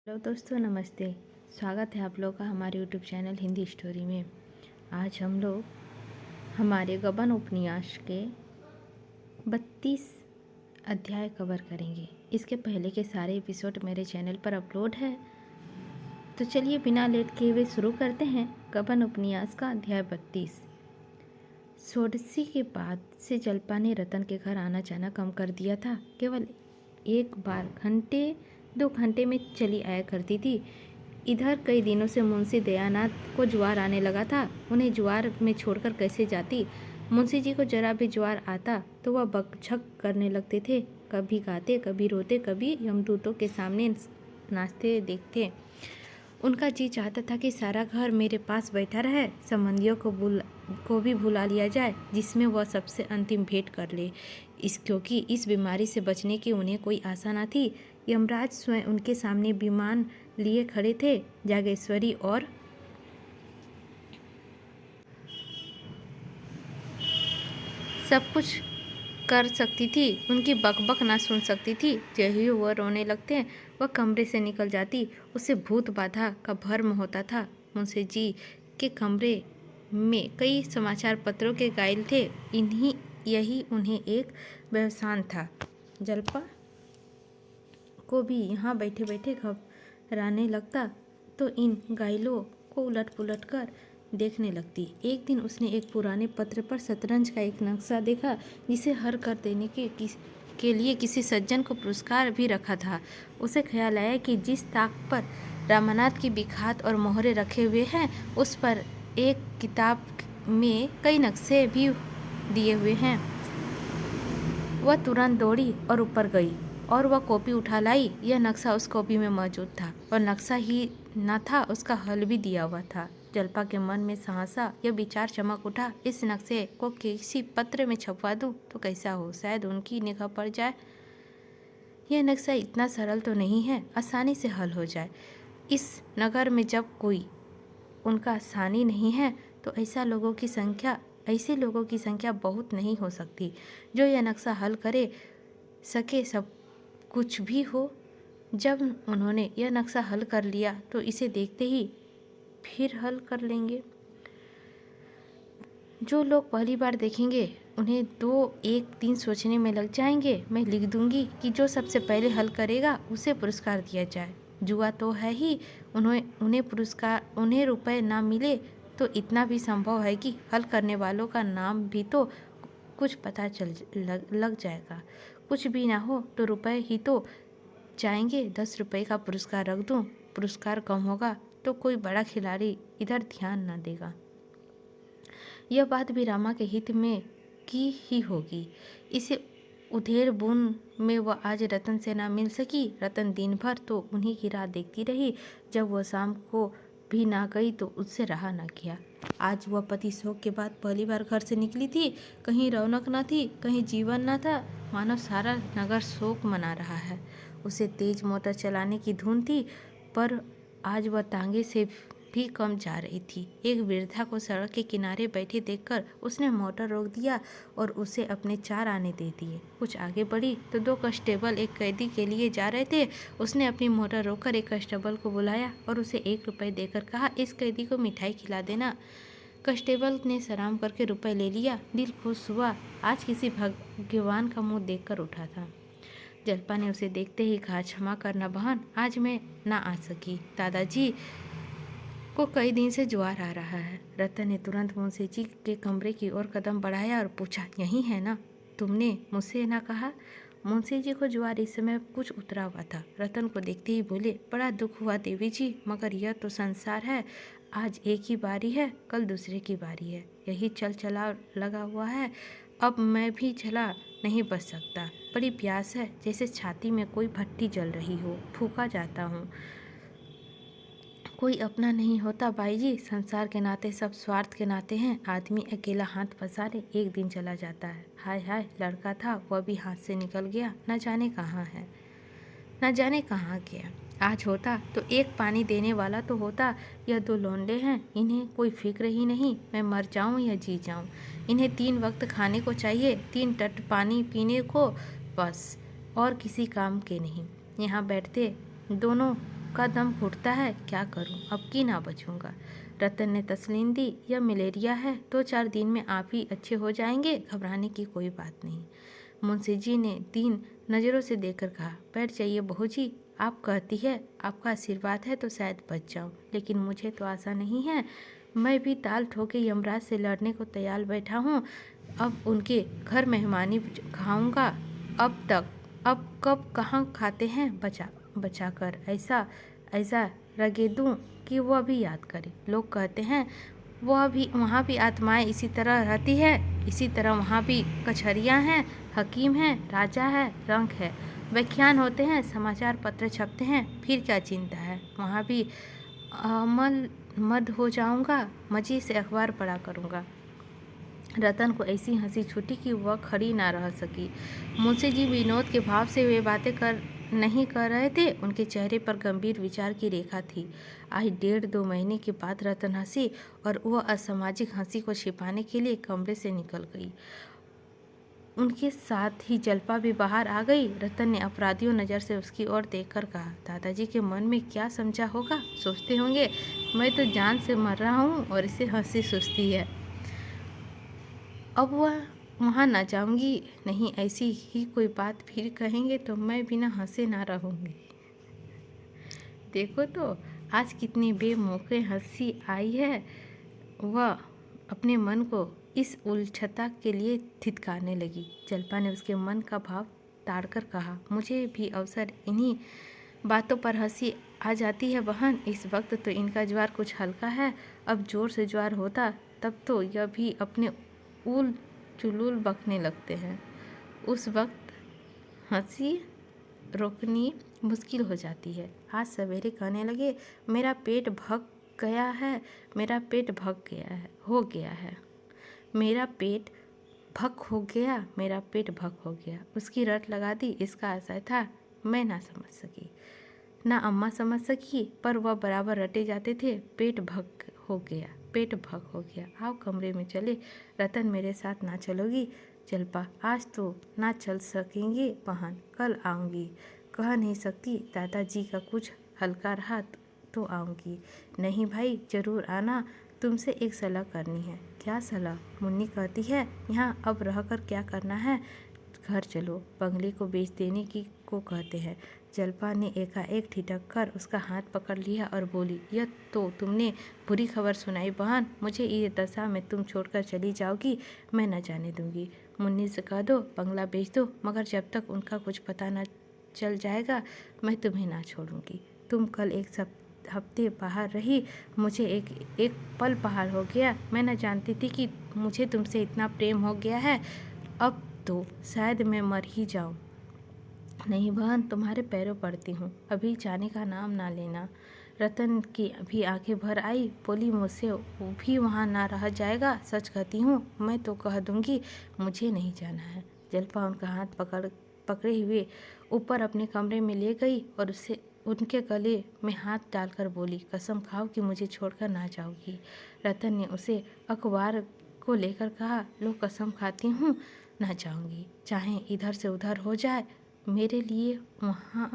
Hello दोस्तों, नमस्ते। स्वागत है आप लोग का हमारे यूट्यूब चैनल हिंदी स्टोरी में। आज हम लोग हमारे गबन उपन्यास के 32 अध्याय कवर करेंगे। इसके पहले के सारे एपिसोड मेरे चैनल पर अपलोड है। तो चलिए बिना लेट किए हुए शुरू करते हैं गबन उपन्यास का अध्याय 32। सोडसी के बाद से जल्पा ने रतन के घर आना जाना कम कर दिया था। केवल एक बार घंटे 2 घंटे में चली आया करती थी। इधर कई दिनों से मुंशी दयानाथ को ज्वार आने लगा था। उन्हें ज्वार में छोड़कर कैसे जाती। मुंशी जी को जरा भी ज्वार आता तो वह बकझक करने लगते थे। कभी गाते, कभी रोते, कभी यमदूतों के सामने नाचते देखते। उनका जी चाहता था कि सारा घर मेरे पास बैठा रहे, संबंधियों को भी भुला लिया जाए, जिसमें वह सबसे अंतिम भेंट कर ले। क्योंकि इस बीमारी से बचने की उन्हें कोई आशा न थी। यमराज स्वयं उनके सामने विमान लिए खड़े थे। जागेश्वरी और सब कुछ कर सकती थी, उनकी बकबक ना सुन सकती थी। जैसे ही वह रोने लगते वह कमरे से निकल जाती। उसे भूत बाधा का भ्रम होता था। मुंशी जी के कमरे में कई समाचार पत्रों के गाइल थे। यही उन्हें एक व्यवसान था। जल्पा को भी यहाँ बैठे बैठे घबराने लगता तो इन गाइलों को उलट पुलट कर देखने लगती। एक दिन उसने एक पुराने पत्र पर शतरंज का एक नक्शा देखा, जिसे हल कर देने के लिए किसी सज्जन को पुरस्कार भी रखा था। उसे ख्याल आया कि जिस ताक पर रामानाथ की बिखात और मोहरे रखे हुए हैं, उस पर एक किताब में कई नक्शे भी दिए हुए हैं। वह तुरंत दौड़ी और ऊपर गई और वह कॉपी उठा लाई। यह नक्शा उस कॉपी में मौजूद था और नक्शा ही न था, उसका हल भी दिया हुआ था। जल्पा के मन में सहसा यह विचार चमक उठा, इस नक्शे को किसी पत्र में छपवा दूं तो कैसा हो, शायद उनकी निगाह पड़ जाए। यह नक्शा इतना सरल तो नहीं है, आसानी से हल हो जाए। इस नगर में जब कोई उनका आसानी नहीं है तो ऐसे लोगों की संख्या बहुत नहीं हो सकती जो यह नक्शा हल करे सके, सब कुछ भी हो। जब उन्होंने यह नक्शा हल कर लिया तो इसे देखते ही फिर हल कर लेंगे। जो लोग पहली बार देखेंगे उन्हें 2-1 दिन सोचने में लग जाएंगे। मैं लिख दूंगी कि जो सबसे पहले हल करेगा उसे पुरस्कार दिया जाए। जुआ तो है ही, उन्हें रुपए ना मिले तो इतना भी संभव है कि हल करने वालों का नाम भी तो कुछ पता लग जाएगा। कुछ भी ना हो तो रुपए ही तो जाएंगे। 10 रुपए का पुरस्कार रख दूं, पुरस्कार कम होगा तो कोई बड़ा खिलाड़ी इधर ध्यान ना देगा। यह बात भी रामा के हित में की ही होगी। इसे उधेड़ बुन में वह आज रतन से ना मिल सकी। रतन दिन भर तो उन्हीं की राह देखती रही। जब वह शाम को भी ना गई तो उससे रहा ना गया। आज वह पति शोक के बाद पहली बार घर से निकली थी। कहीं रौनक न थी, कहीं जीवन न था, मानो सारा नगर शोक मना रहा है। उसे तेज मोटर चलाने की धुन थी, पर आज वह तांगे से भी कम जा रही थी। एक वृद्धा को सड़क के किनारे बैठे देखकर उसने मोटर रोक दिया और उसे अपने 4 आने दे दिए। कुछ आगे बढ़ी तो 2 कांस्टेबल एक कैदी के लिए जा रहे थे। उसने अपनी मोटर रोककर एक कांस्टेबल को बुलाया और उसे 1 रुपये देकर कहा, इस कैदी को मिठाई खिला देना। कांस्टेबल ने सलाम करके रुपये ले लिया। दिल खुश हुआ, आज किसी भगवान का मुँह देखकर उठा था। जल्पा ने उसे देखते ही कहा, क्षमा करना बहन, आज मैं ना आ सकी। दादाजी को कई दिन से ज्वार आ रहा है। रतन ने तुरंत मुंशी जी के कमरे की ओर कदम बढ़ाया और पूछा, यही है ना? तुमने मुझसे ना कहा? मुंशी जी को ज्वार इस समय कुछ उतरा हुआ था। रतन को देखते ही बोले, बड़ा दुख हुआ देवी जी, मगर यह तो संसार है। आज एक ही बारी है, कल दूसरे की बारी है। यही चल चला लगा हुआ है। अब मैं भी चला नहीं बच सकता। बड़ी प्यास है, जैसे छाती में कोई भट्टी जल रही हो, फूका जाता हूँ। कोई अपना नहीं होता बाई जी, संसार के नाते सब स्वार्थ के नाते हैं। आदमी अकेला हाथ पसारे एक दिन चला जाता है। हाय हाय, लड़का था वह भी हाथ से निकल गया, न जाने कहाँ है, न जाने कहाँ गया। आज होता तो एक पानी देने वाला तो होता। यह 2 लौंडे हैं, इन्हें कोई फिक्र ही नहीं, मैं मर जाऊं या जी जाऊं। इन्हें 3 वक्त खाने को चाहिए, 3 टट पानी पीने को, बस, और किसी काम के नहीं। यहाँ बैठते दोनों का दम घुटता है, क्या करूं, अब की ना बचूंगा। रतन ने तसलीम दी, यह मलेरिया है, 2-4 दिन में आप ही अच्छे हो जाएंगे, घबराने की कोई बात नहीं। मुंशी जी ने दीन नज़रों से देखकर कहा, बैठ जाइए बहू जी, आप कहती है आपका आशीर्वाद है तो शायद बच जाऊं, लेकिन मुझे तो आशा नहीं है। मैं भी ताल ठोके यमराज से लड़ने को तैयार बैठा हूँ। अब उनके घर मेहमानी खाऊंगा। अब कब कहाँ खाते हैं बचा बचा कर, ऐसा ऐसा रगे दूँ कि वह भी याद करे। लोग कहते हैं वहाँ भी आत्माएं इसी तरह रहती है, इसी तरह वहाँ भी कचहरियाँ हैं, हकीम हैं, राजा है, रंक है, व्याख्यान होते हैं, समाचार पत्र छपते हैं, फिर क्या चिंता है। वहाँ भी अमल मद हो जाऊंगा, मज़े से अखबार पढ़ा करूँगा। रतन को ऐसी हंसी छूटी कि वह खड़ी ना रह सकी। मुंशी जी विनोद के भाव से वे बातें नहीं कर रहे थे, उनके चेहरे पर गंभीर विचार की रेखा थी। आज 1.5-2 महीने के बाद रतन हंसी और वह असामाजिक हंसी को छिपाने के लिए कमरे से निकल गई। उनके साथ ही जल्पा भी बाहर आ गई। रतन ने अपराधियों नज़र से उसकी ओर देखकर कहा, दादाजी के मन में क्या समझा होगा, सोचते होंगे मैं तो जान से मर रहा हूँ और इसे हंसी सुस्ती है, अब वह वहाँ ना जाऊंगी। नहीं, ऐसी ही कोई बात फिर कहेंगे तो मैं बिना हंसे ना रहूँगी। देखो तो आज कितनी बेमौके हंसी आई है। वह अपने मन को इस उलझता के लिए थितकारने लगी। जल्पा ने उसके मन का भाव ताड़कर कहा, मुझे भी अवसर इन्हीं बातों पर हंसी आ जाती है बहन। इस वक्त तो इनका ज्वार कुछ हल्का है, अब जोर से ज्वार होता तब तो यह भी अपने उल चुलूल बकने लगते हैं। उस वक्त हंसी रोकनी मुश्किल हो जाती है। आज सवेरे कहने लगे, मेरा पेट भग गया है, मेरा पेट भग गया है, हो गया है, मेरा पेट भग हो गया, मेरा पेट भग हो गया। उसकी रट लगा दी। इसका आशय था मैं ना समझ सकी, ना अम्मा समझ सकी, पर वह बराबर रटे जाते थे। पेट भग हो गया, पेट भग हो गया। आओ कमरे में चले। रतन मेरे साथ ना चलोगी? जल्पा, आज तो ना चल सकेंगे बहन, कल आऊँगी। कह नहीं सकती, दादाजी का कुछ हल्का रहा तो आऊँगी। नहीं भाई, ज़रूर आना, तुमसे एक सलाह करनी है। क्या सलाह? मुन्नी कहती है यहाँ अब रहकर क्या करना है, घर चलो, बंगले को बेच देने की को कहते हैं। जल्पा ने एकाएक ठिठक कर उसका हाथ पकड़ लिया और बोली, यह तो तुमने बुरी खबर सुनाई बहन। मुझे ये दशा में तुम छोड़कर चली जाओगी, मैं न जाने दूंगी। मुन्नी से कह दो बंगला बेच दो, मगर जब तक उनका कुछ पता न चल जाएगा मैं तुम्हें ना छोड़ूंगी। तुम कल एक हफ्ते बाहर रही, मुझे एक पल बाहर हो गया। मैं न जानती थी कि मुझे तुमसे इतना प्रेम हो गया है। अब तो शायद मैं मर ही जाऊं। नहीं बहन, तुम्हारे पैरों पड़ती हूँ, अभी जाने का नाम ना लेना। रतन की अभी आंखें भर आई, बोली, मुझसे भी वहाँ ना रहा जाएगा, सच कहती हूँ। मैं तो कह दूँगी मुझे नहीं जाना है। जल्पा उनका हाथ पकड़े हुए ऊपर अपने कमरे में ले गई और उससे उनके गले में हाथ डालकर बोली, कसम खाओ कि मुझे छोड़कर ना जाओगी। रतन ने उसे अखबार को लेकर कहा, लो कसम खाती हूँ ना जाऊँगी, चाहे इधर से उधर हो जाए। मेरे लिए वहाँ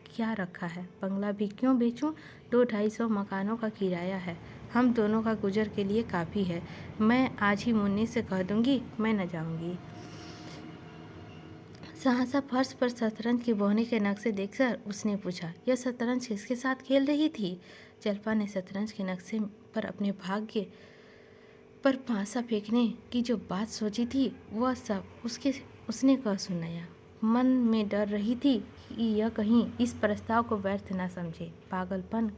क्या रखा है, बंगला भी क्यों बेचूं? 200-250 मकानों का किराया है, हम दोनों का गुजर के लिए काफ़ी है। मैं आज ही मुन्नी से कह दूँगी मैं न जाऊँगी। सहसा फर्श पर शतरंज के बोहने के नक्शे देखकर उसने पूछा, यह शतरंज किसके साथ खेल रही थी? जल्पा ने शतरंज के नक्शे पर अपने भाग्य पर पासा फेंकने की जो बात सोची थी वह सब उसने कह सुनाया। मन में डर रही थी कि यह कहीं इस प्रस्ताव को व्यर्थ ना समझे, पागलपन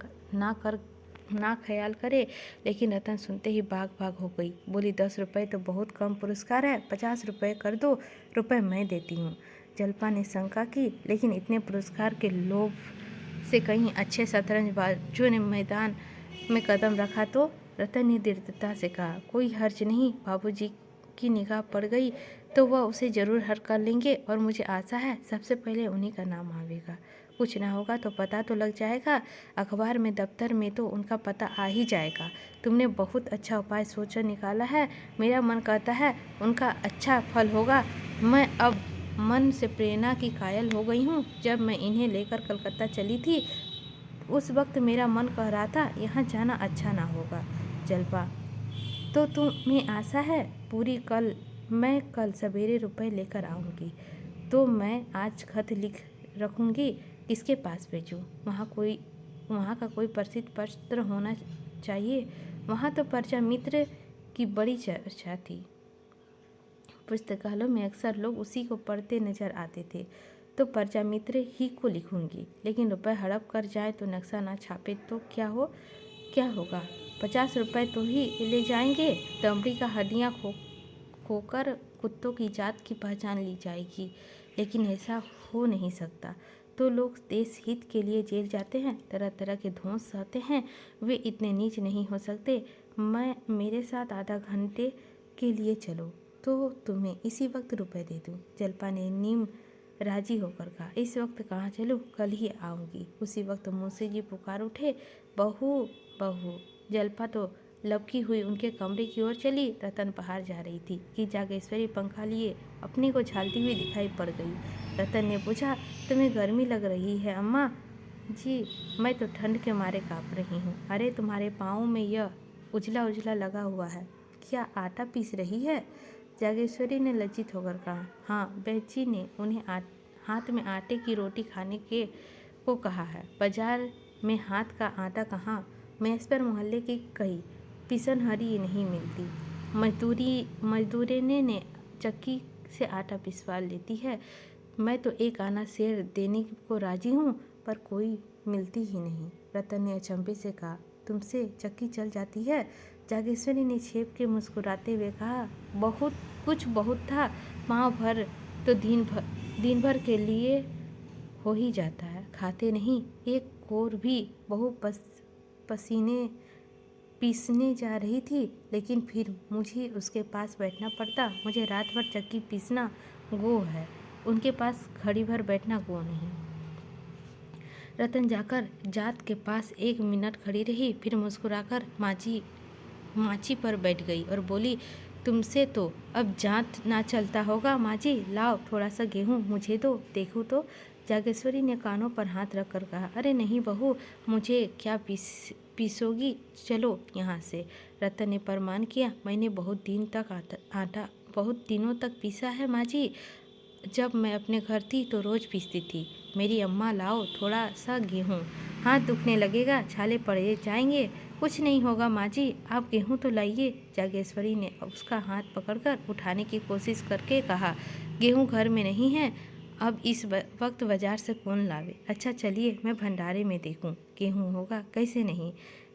ना ख्याल करे। लेकिन रतन सुनते ही भाग हो गई। बोली, 10 रुपये तो बहुत कम पुरस्कार है, 50 रुपये कर दो, रुपये मैं देती हूँ। जल्पा ने शंका की, लेकिन इतने पुरस्कार के लोभ से कहीं अच्छे शतरंजबाजों ने मैदान में कदम रखा तो? रतन ने दृढ़ता से कहा, कोई हर्ज नहीं, बाबूजी की निगाह पड़ गई तो वह उसे ज़रूर हर कर लेंगे और मुझे आशा है सबसे पहले उन्हीं का नाम आवेगा। कुछ ना होगा तो पता तो लग जाएगा, अखबार में दफ्तर में तो उनका पता आ ही जाएगा। तुमने बहुत अच्छा उपाय सोचकर निकाला है, मेरा मन कहता है उनका अच्छा फल होगा। मैं अब मन से प्रेरणा की कायल हो गई हूँ। जब मैं इन्हें लेकर कलकत्ता चली थी उस वक्त मेरा मन कह रहा था यहाँ जाना अच्छा ना होगा। जलपा, तो तुम्हें आशा है पूरी? मैं कल सवेरे रुपए लेकर आऊँगी। तो मैं आज खत लिख रखूँगी, किसके पास भेजूँ? वहाँ का कोई प्रसिद्ध पत्र होना चाहिए। वहाँ तो प्रजामित्र की बड़ी चर्चा थी। पुस्तकालयों में अक्सर लोग उसी को पढ़ते नजर आते थे। तो प्रजामित्र ही को लिखूंगी। लेकिन रुपए हड़प कर जाए तो नक्शा ना छापे तो क्या होगा? 50 रुपए तो ही ले जाएंगे। दमड़ी का हड्डियाँ खोकर कुत्तों की जात की पहचान ली जाएगी। लेकिन ऐसा हो नहीं सकता। तो लोग देश हित के लिए जेल जाते हैं, तरह तरह के धोंस सहते हैं। वे इतने नीच नहीं हो सकते। मेरे साथ आधा घंटे के लिए चलो तो तुम्हें इसी वक्त रुपए दे दूँ। जलपा ने नीम राजी होकर कहा, इस वक्त कहाँ चलूँ? कल ही आऊँगी। उसी वक्त मुंशी जी पुकार उठे, बहू बहू। जलपा तो लपकी हुई उनके कमरे की ओर चली। रतन बाहर जा रही थी कि जागेश्वरी पंखा लिए अपने को झालती हुई दिखाई पड़ गई। रतन ने पूछा, तुम्हें गर्मी लग रही है अम्मा जी? मैं तो ठंड के मारे काँप रही हूँ। अरे तुम्हारे पाँव में यह उजला उजला लगा हुआ है, क्या आटा पीस रही है? जागेश्वरी ने लज्जित होकर कहा। हाँ, बहची ने उन्हें हाथ में आटे की रोटी खाने को कहा है। बाजार में हाथ का आटा कहाँ? मैस पर मोहल्ले की कहीं पिसनहरी नहीं मिलती। मजदूरने ने चक्की से आटा पिसवा लेती है। मैं तो एक आना शेर देने को राजी हूँ, पर कोई मिलती ही नहीं। रतन ने अचंभे से कहा, तुमसे चक्की चल जाती है? जागेश्वरी ने छेप के मुस्कुराते हुए कहा, बहुत था। पाँव भर तो दिन भर के लिए हो ही जाता है। खाते नहीं एक कोर भी। बहू पसीने पीसने जा रही थी, लेकिन फिर मुझे उसके पास बैठना पड़ता। मुझे रात भर चक्की पीसना गो है, उनके पास घड़ी भर बैठना गो नहीं। रतन जाकर जात के पास 1 मिनट खड़ी रही, फिर मुस्कुराकर माची पर बैठ गई और बोली, तुमसे तो अब जात ना चलता होगा माँ जी। लाओ थोड़ा सा गेहूँ मुझे दो, देखूँ तो। जागेश्वरी ने कानों पर हाथ रखकर कहा, अरे नहीं बहू, मुझे क्या पीसोगी? चलो यहाँ से। रतन ने प्रमाण किया, मैंने बहुत दिनों तक पीसा है माँ जी। जब मैं अपने घर थी तो रोज़ पीसती थी। मेरी अम्मा, लाओ थोड़ा सा गेहूँ, हाथ दुखने लगेगा, छाले पड़े जाएंगे। कुछ नहीं होगा माँ जी, आप गेहूँ तो लाइए। जागेश्वरी ने उसका हाथ पकड़कर उठाने की कोशिश करके कहा, गेहूँ घर में नहीं है, अब इस वक्त बाजार से कौन लावे? अच्छा चलिए, मैं भंडारे में देखूँ, गेहूँ होगा, कैसे नहीं।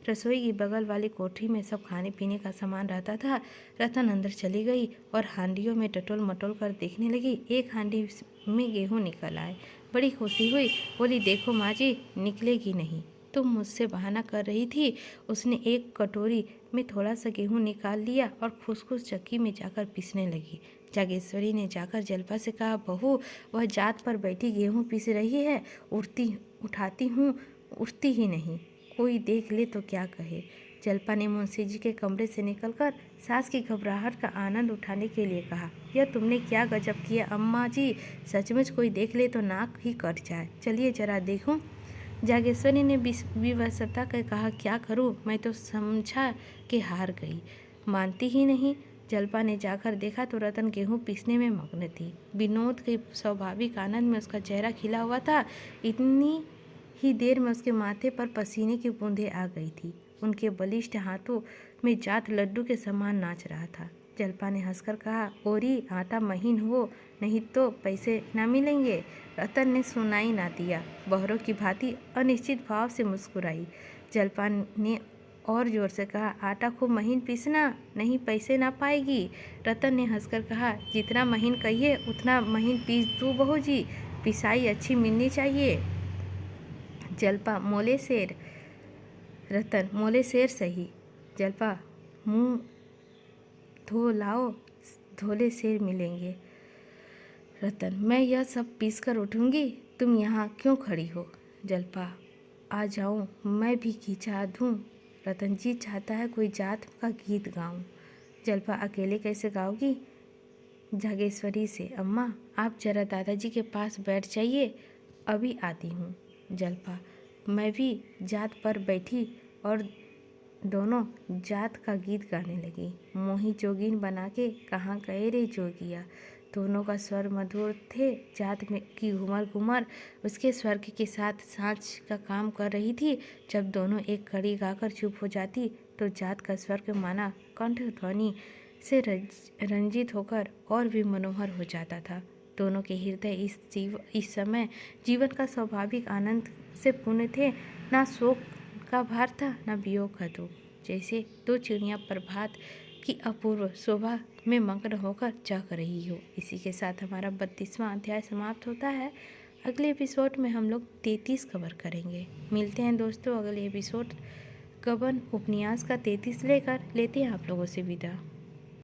रसोई की बगल वाली कोठरी में सब खाने पीने का सामान रहता था। रतन अंदर चली गई और हांडियों में टटोल मटोल कर देखने लगी। एक हांडी में गेहूँ निकल आए। बड़ी खुशी हुई, बोली, देखो माँ जी, निकलेगी नहीं। तुम मुझसे बहाना कर रही थी। उसने एक कटोरी में थोड़ा सा गेहूँ निकाल लिया और खुश चक्की में जाकर पीसने लगी। जागेश्वरी ने जाकर जलपा से कहा, बहू, वह जात पर बैठी गेहूँ पीस रही है, उठाती हूँ, उठती ही नहीं, कोई देख ले तो क्या कहे। जलपा ने मुंशी जी के कमरे से निकलकर सास की घबराहट का आनंद उठाने के लिए कहा, यह तुमने क्या गजब किया अम्मा जी, सचमुच कोई देख ले तो नाक ही कट जाए। चलिए जरा देखूं। जागेश्वरी ने विवशता कर कहा, क्या करूं, मैं तो समझा कि हार गई, मानती ही नहीं। जलपा ने जाकर देखा तो रतन गेहूँ पीसने में मग्न थी। विनोद के स्वाभाविक आनंद में उसका चेहरा खिला हुआ था। इतनी ही देर में उसके माथे पर पसीने की बूंदें आ गई थी। उनके बलिष्ठ हाथों में जात लड्डू के समान नाच रहा था। जलपा ने हंसकर कहा, ओरी, आटा महीन हो, नहीं तो पैसे ना मिलेंगे। रतन ने सुनाई ना दिया, बहरों की भांति अनिश्चित भाव से मुस्कुराई। जलपा ने और जोर से कहा, आटा खूब महीन पीसना, नहीं पैसे ना पाएगी। रतन ने हंसकर कहा, जितना महीन कहिए उतना महीन पीस दूँ बहू जी, पिसाई अच्छी मिलनी चाहिए। जलपा, मोले शेर। रतन, मोले शेर सही। जलपा, मुँह धो लाओ, धोले शेर मिलेंगे। रतन, मैं यह सब पीस कर उठूँगी, तुम यहाँ क्यों खड़ी हो? जलपा, आ जाऊँ, मैं भी खींचा दूँ। रतन, जी चाहता है कोई जात का गीत गाऊँ। जलपा, अकेले कैसे गाओगी? जागेश्वरी से, अम्मा आप जरा दादाजी के पास बैठ जाइए, अभी आती हूँ। जलपा, मैं भी जात पर बैठी और दोनों जात का गीत गाने लगी। मोही जोगिन बना के कहाँ गए रे जोगिया। दोनों का स्वर मधुर थे। जात में की घुमर घुमर उसके स्वर के साथ सांच का काम कर रही थी। जब दोनों एक कड़ी गाकर चुप हो जाती तो जात का स्वर के माना कंठ ध्वनि से रंजित होकर और भी मनोहर हो जाता था। दोनों के हृदय इस समय जीवन का स्वाभाविक आनंद से पूर्ण थे। ना शोक का भार था, ना वियोग का दुख। जैसे दो चिड़ियाँ प्रभात की अपूर्व शोभा में मग्न होकर जाग रही हो। इसी के साथ हमारा 32वां अध्याय समाप्त होता है। अगले एपिसोड में हम लोग 33 कवर करेंगे। मिलते हैं दोस्तों अगले एपिसोड गबन उपन्यास का 33 लेकर। लेते हैं आप लोगों से विदा।